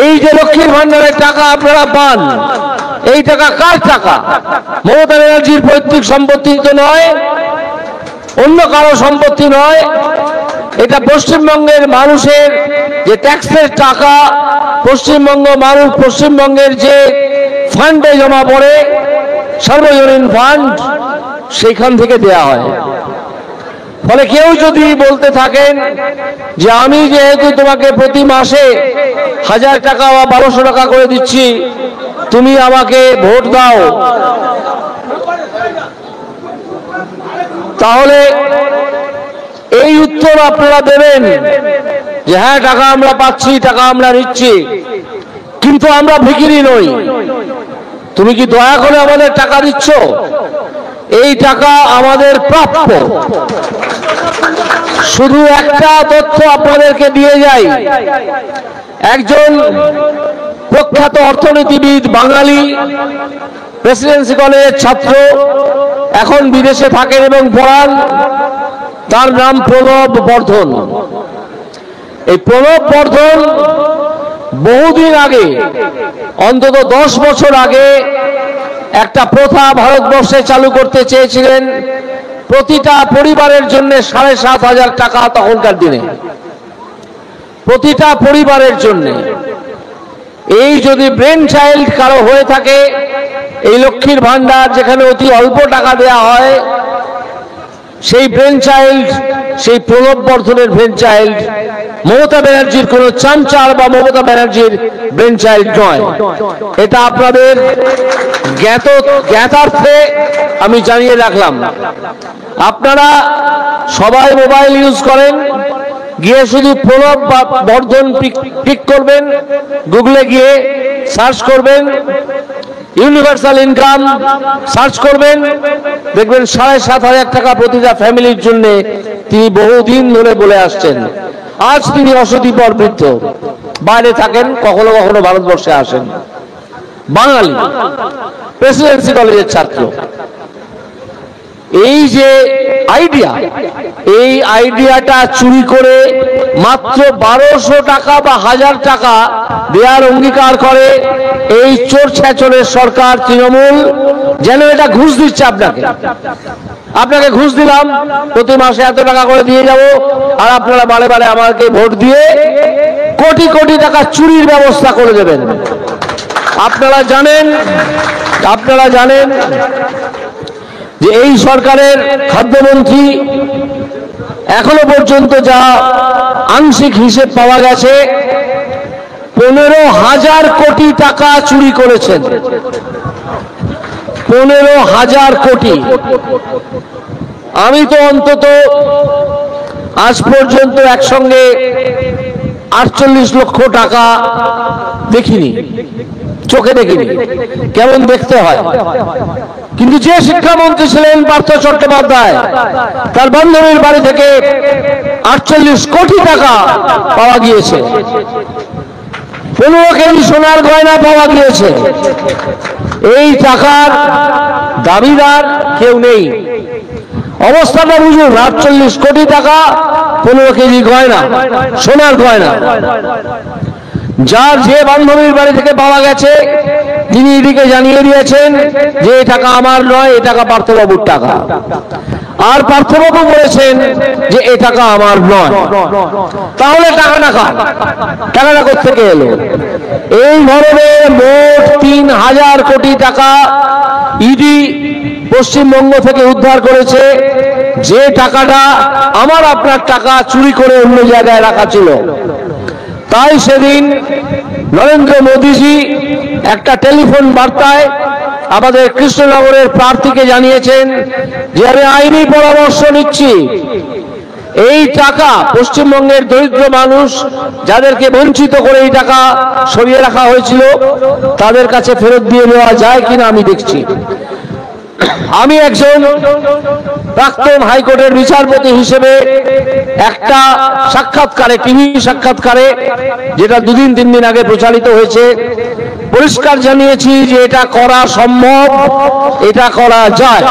এই যে লক্ষ্মীর ভান্ডারের টাকা আপনারা পান, এই টাকা কার টাকা? মমতা ব্যানার্জির পৈতৃক সম্পত্তি তো নয়, অন্য কারো সম্পত্তি নয়। এটা পশ্চিমবঙ্গের মানুষের যে ট্যাক্সের টাকা, পশ্চিমবঙ্গের যে ফান্ডে জমা পড়ে, সার্বজনীন ফান্ড, সেইখান থেকে দেয়া হয়। ফলে কেউ যদি বলতে থাকেন যে আমি যেহেতু তোমাকে প্রতি মাসে 1000 টাকা বা 1200 টাকা করে দিচ্ছি, তুমি আমাকে ভোট দাও, তাহলে এই উত্তর আপনারা দেবেন যে হ্যাঁ, টাকা আমরা পাচ্ছি, টাকা আমরা নিচ্ছি, কিন্তু আমরা ভিখিরি নই। তুমি কি দয়া করে আমাদের টাকা দিচ্ছ? এই টাকা আমাদের প্রাপ্য। শুধু একটা তথ্য আপনাদেরকে দিয়ে যাই, একজন প্রখ্যাত অর্থনীতিবিদ, বাঙালি, প্রেসিডেন্সি কলেজের ছাত্র, এখন বিদেশে থাকেন এবং পড়ান, তার নাম প্রণব বর্ধন। এই প্রণব বর্ধন বহুদিন আগে, অন্তত 10 বছর আগে, একটা প্রথা ভারতবর্ষে চালু করতে চেয়েছিলেন, প্রতিটা পরিবারের জন্য 7,500 টাকা। তখনকার দিনে প্রতিটা পরিবারের জন্য। এই যদি ব্রেন চাইল্ড কারো হয়ে থাকে, এই লক্ষ্মীর ভান্ডার যেখানে অতি অল্প টাকা দেয়া হয়, সেই ব্রেন চাইল্ড, সেই প্রণব বর্ধনের ব্রেন চাইল্ড, মমতা ব্যানার্জির কোন চামচার বা মমতা ব্যানার্জির ব্রেন চাইল্ড নয়। এটা আপনাদের জ্ঞাতার্থে আমি জানিয়ে রাখলাম। আপনারা সবাই মোবাইল ইউজ করেন, গিয়ে শুধু প্রণব বর্ধন ক্লিক করবেন, গুগলে গিয়ে সার্চ করবেন, ইউনিভার্সাল ইনকাম সার্চ করবেন, দেখবেন 7,500 টাকা প্রতিটা ফ্যামিলির জন্য তিনি বহুদিন ধরে বলে আসছেন। আজ তিনি অশীতিপর বৃদ্ধ, বাইরে থাকেন, কখনো কখনো ভারতবর্ষে আসেন। বাঙালি, প্রেসিডেন্সি কলেজের ছাত্র। এই যে আইডিয়া, এই আইডিয়াটা চুরি করে মাত্র 1200 টাকা বা 1000 টাকা দেওয়ার অঙ্গীকার করে এই চোর ছেচরের সরকার তৃণমূল, যেন এটা ঘুষ দিচ্ছে আপনাকে ঘুষ দিলাম, প্রতি মাসে এত টাকা করে দিয়ে যাব, আর আপনারা বারে বারে আমাকে ভোট দিয়ে কোটি কোটি টাকা চুরির ব্যবস্থা করে দেবেন। আপনারা জানেন যে এই সরকারের খাদ্যমন্ত্রী এখনো পর্যন্ত যা আংশিক হিসেব পাওয়া গেছে, 15,000 কোটি টাকা চুরি করেছেন। 15,000 কোটি। আমি তো অন্তত আজ পর্যন্ত একসঙ্গে 48 লক্ষ টাকা দেখিনি, চোখে দেখিনি, কেমন দেখতে হয়। কিন্তু যে শিক্ষামন্ত্রী ছিলেন পার্থ চট্টোপাধ্যায়, তার বান্ধবীর বাড়ি থেকে 48 কোটি টাকা পাওয়া গিয়েছে। 15 কেজি সোনার গয়না পাওয়া গিয়েছে। এই টাকার দাবিদার কেউ নেই। অবস্থাটা বুঝুন, 48 কোটি টাকা, 15 কেজি গয়না, সোনার গয়না। যার যে বান্ধবীর বাড়ি থেকে পাওয়া গেছে, তিনি এদিকে জানিয়ে দিয়েছেন যে এই টাকা আমার নয়, এই টাকা পার্থবাবুর টাকা। আর পার্থবাবু বলেছেন যে এই টাকা আমার নয়। তাহলে টাকাটা কোথেকে এলো? এই ধরনের মোট 3,000 কোটি টাকা ইডি পশ্চিমবঙ্গ থেকে উদ্ধার করেছে, যে টাকাটা আমার আপনার টাকা চুরি করে অন্য জায়গায় রাখা ছিল। তাই সেদিন নরেন্দ্র মোদীজি একটা টেলিফোন বার্তায় আমাদের কৃষ্ণনগরের প্রার্থীকে জানিয়েছেন যে আমি আইনি পরামর্শ নিচ্ছি, এই টাকা পশ্চিমবঙ্গের দরিদ্র মানুষ যাদেরকে বঞ্চিত করে এই টাকা সরিয়ে রাখা হয়েছিল, তাদের কাছে ফেরত দিয়ে দেওয়া যায় কিনা আমি দেখছি। আমি একজন প্রাক্তন হাইকোর্টের বিচারপতি হিসেবে একটা সাক্ষাৎকারে, টিভি সাক্ষাৎকারে, যেটা 2-3 দিন আগে প্রচারিত হয়েছে, পরিষ্কার জানিয়েছি যে এটা করা সম্ভব, এটা করা যায়।